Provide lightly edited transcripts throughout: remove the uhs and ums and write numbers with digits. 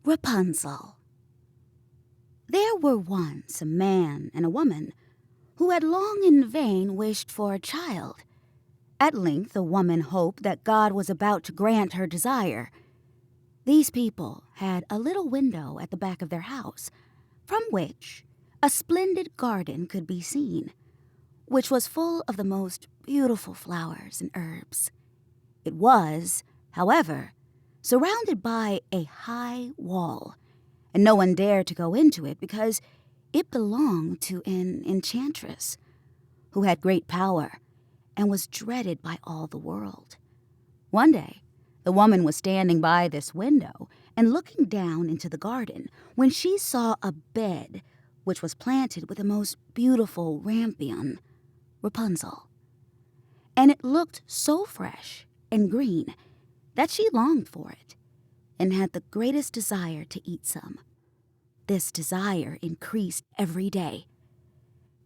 Rapunzel. There were once a man and a woman who had long in vain wished for a child. At length the woman hoped that God was about to grant her desire. These people had a little window at the back of their house, from which a splendid garden could be seen, which was full of the most beautiful flowers and herbs. It was, however, surrounded by a high wall, and no one dared to go into it because it belonged to an enchantress who had great power and was dreaded by all the world. One day, the woman was standing by this window and looking down into the garden when she saw a bed which was planted with the most beautiful rampion, Rapunzel. And it looked so fresh and green that she longed for it and had the greatest desire to eat some. This desire increased every day,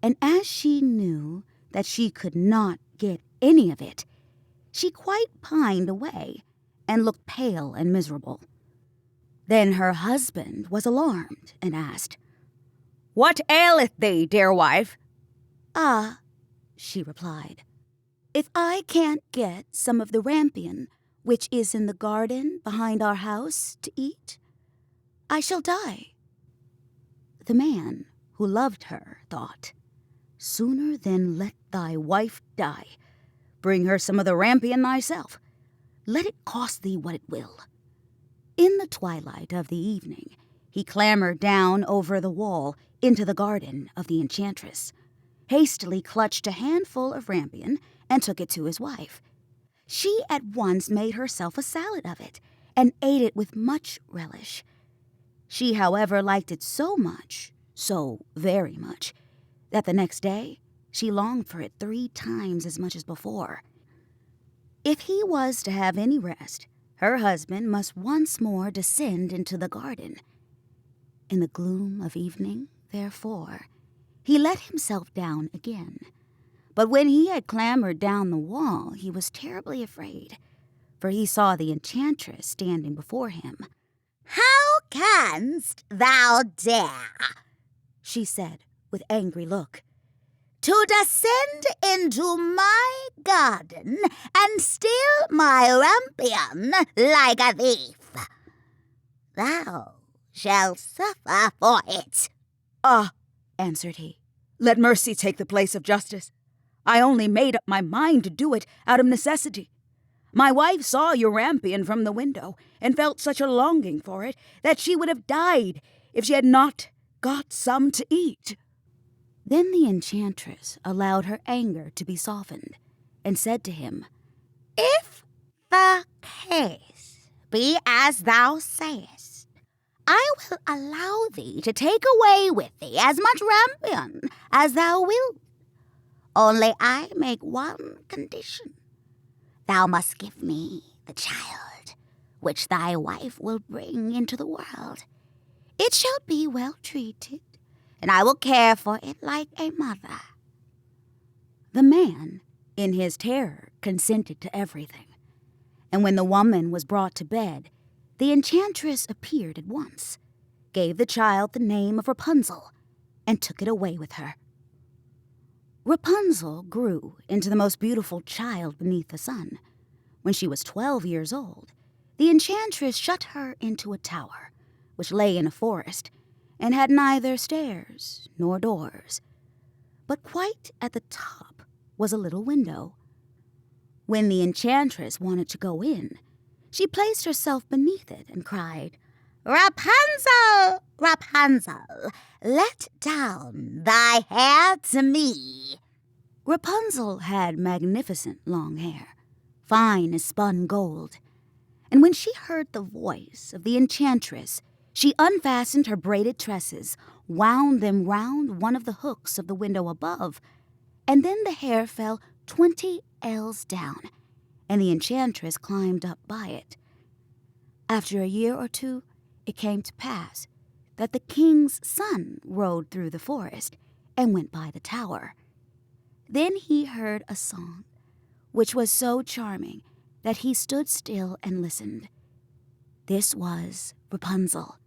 and as she knew that she could not get any of it, she quite pined away and looked pale and miserable. Then her husband was alarmed and asked, "What aileth thee, dear wife?" "Ah," she replied, "if I can't get some of the rampion which is in the garden behind our house to eat, I shall die." The man, who loved her, thought, "Sooner than let thy wife die, bring her some of the rampion thyself. Let it cost thee what it will." In the twilight of the evening, he clambered down over the wall into the garden of the enchantress, hastily clutched a handful of rampion, and took it to his wife. She at once made herself a salad of it, and ate it with much relish. She, however, liked it so much, so very much, that the next day she longed for it 3 times as much as before. If he was to have any rest, her husband must once more descend into the garden. In the gloom of evening, therefore, he let himself down again. But when he had clambered down the wall, he was terribly afraid, for he saw the enchantress standing before him. "How canst thou dare," she said with angry look, "to descend into my garden and steal my rampion like a thief? Thou shalt suffer for it." "Ah," answered he, "let mercy take the place of justice. I only made up my mind to do it out of necessity. My wife saw your rampion from the window and felt such a longing for it that she would have died if she had not got some to eat." Then the enchantress allowed her anger to be softened and said to him, "If the case be as thou sayest, I will allow thee to take away with thee as much rampion as thou wilt. Only I make one condition. Thou must give me the child which thy wife will bring into the world. It shall be well treated, and I will care for it like a mother." The man, in his terror, consented to everything, and when the woman was brought to bed, the enchantress appeared at once, gave the child the name of Rapunzel, and took it away with her. Rapunzel grew into the most beautiful child beneath the sun. When she was 12 years old, the enchantress shut her into a tower, which lay in a forest, and had neither stairs nor doors. But quite at the top was a little window. When the enchantress wanted to go in, she placed herself beneath it and cried, "Rapunzel, Rapunzel, let down thy hair to me." Rapunzel had magnificent long hair, fine as spun gold, and when she heard the voice of the enchantress, she unfastened her braided tresses, wound them round one of the hooks of the window above, and then the hair fell 20 ells down, and the enchantress climbed up by it. After a year or 2, it came to pass that the king's son rode through the forest and went by the tower. Then he heard a song, which was so charming that he stood still and listened. This was Rapunzel,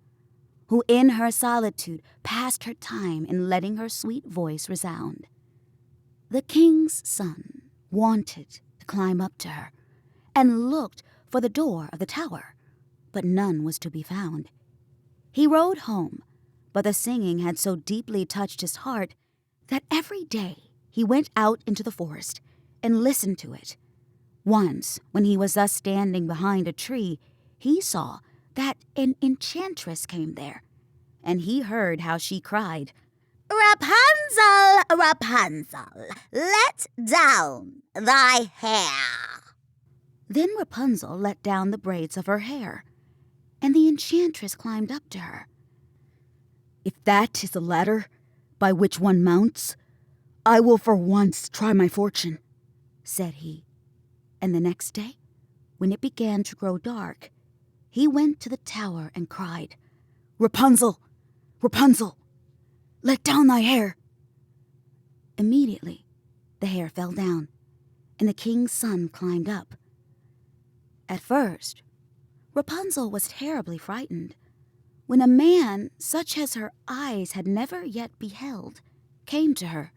who in her solitude passed her time in letting her sweet voice resound. The king's son wanted to climb up to her and looked for the door of the tower, but none was to be found. He rode home, but the singing had so deeply touched his heart that every day he went out into the forest and listened to it. Once, when he was thus standing behind a tree, he saw that an enchantress came there, and he heard how she cried, "Rapunzel, Rapunzel, let down thy hair." Then Rapunzel let down the braids of her hair, and the enchantress climbed up to her. "If that is the ladder by which one mounts, I will for once try my fortune," said he. And the next day, when it began to grow dark, he went to the tower and cried, "Rapunzel, Rapunzel, let down thy hair." Immediately, the hair fell down, and the king's son climbed up. At first, Rapunzel was terribly frightened when a man such as her eyes had never yet beheld came to her.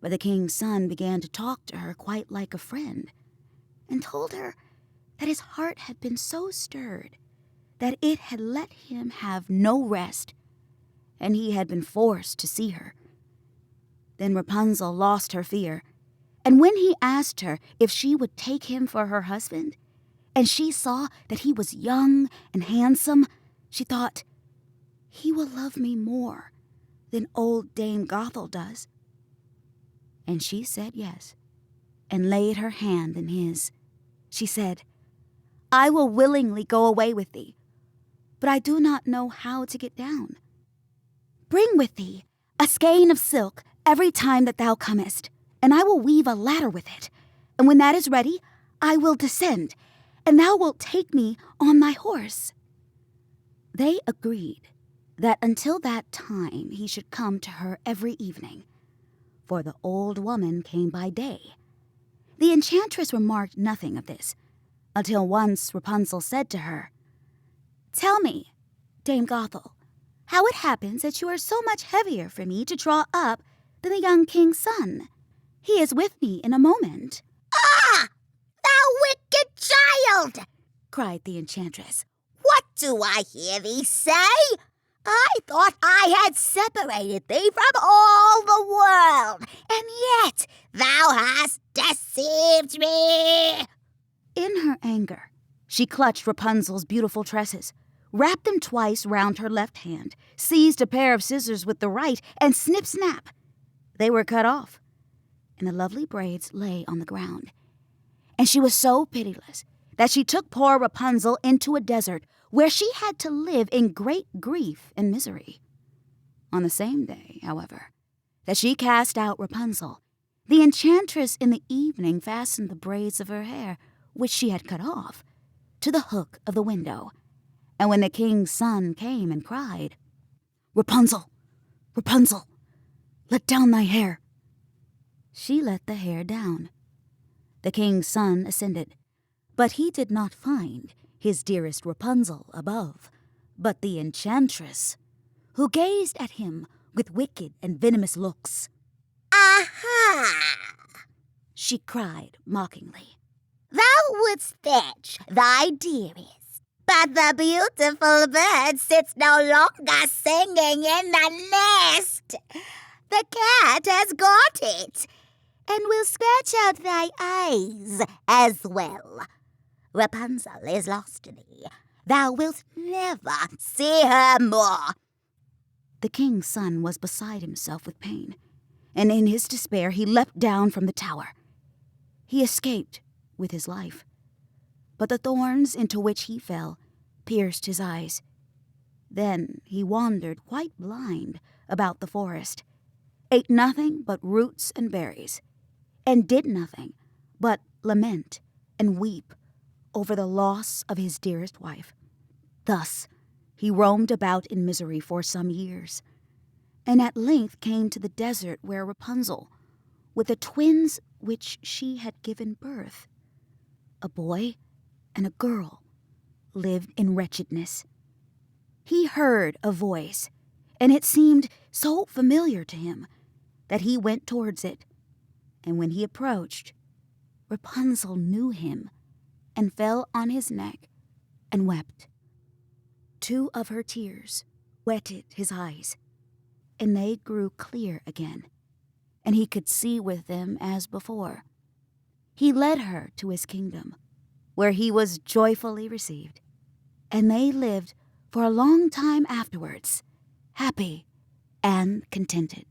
But the king's son began to talk to her quite like a friend, and told her that his heart had been so stirred that it had let him have no rest, and he had been forced to see her. Then Rapunzel lost her fear, and when he asked her if she would take him for her husband, and she saw that he was young and handsome, she thought, "He will love me more than old Dame Gothel does." And she said yes, and laid her hand in his. She said, "I will willingly go away with thee, but I do not know how to get down. Bring with thee a skein of silk every time that thou comest, and I will weave a ladder with it, and when that is ready, I will descend, and thou wilt take me on thy horse." They agreed that until that time he should come to her every evening, for the old woman came by day. The enchantress remarked nothing of this, until once Rapunzel said to her, "Tell me, Dame Gothel, how it happens that you are so much heavier for me to draw up than the young king's son. He is with me in a moment." "Ah, thou wicked child!" cried the enchantress. "What do I hear thee say? I thought I had separated thee from all the world, and yet thou hast deceived me." In her anger, she clutched Rapunzel's beautiful tresses, wrapped them twice round her left hand, seized a pair of scissors with the right, and snip-snap, they were cut off, and the lovely braids lay on the ground. And she was so pitiless that she took poor Rapunzel into a desert where she had to live in great grief and misery. On the same day, however, that she cast out Rapunzel, the enchantress in the evening fastened the braids of her hair, which she had cut off, to the hook of the window. And when the king's son came and cried, "Rapunzel, Rapunzel, let down thy hair," she let the hair down. The king's son ascended, but he did not find his dearest Rapunzel above, but the enchantress, who gazed at him with wicked and venomous looks. "Aha!" she cried mockingly. "Thou wouldst fetch thy dearest, but the beautiful bird sits no longer singing in the nest. The cat has got it, and will scratch out thy eyes as well. Rapunzel is lost to thee. Thou wilt never see her more." The king's son was beside himself with pain, and in his despair he leapt down from the tower. He escaped with his life, but the thorns into which he fell pierced his eyes. Then he wandered quite blind about the forest, ate nothing but roots and berries, and did nothing but lament and weep over the loss of his dearest wife. Thus he roamed about in misery for some years, and at length came to the desert where Rapunzel, with the twins which she had given birth, a boy and a girl, lived in wretchedness. he heard a voice, and it seemed so familiar to him that he went towards it. And when he approached, Rapunzel knew him and fell on his neck and wept. 2 of her tears wetted his eyes, and they grew clear again, and he could see with them as before. He led her to his kingdom, where he was joyfully received, and they lived for a long time afterwards, happy and contented.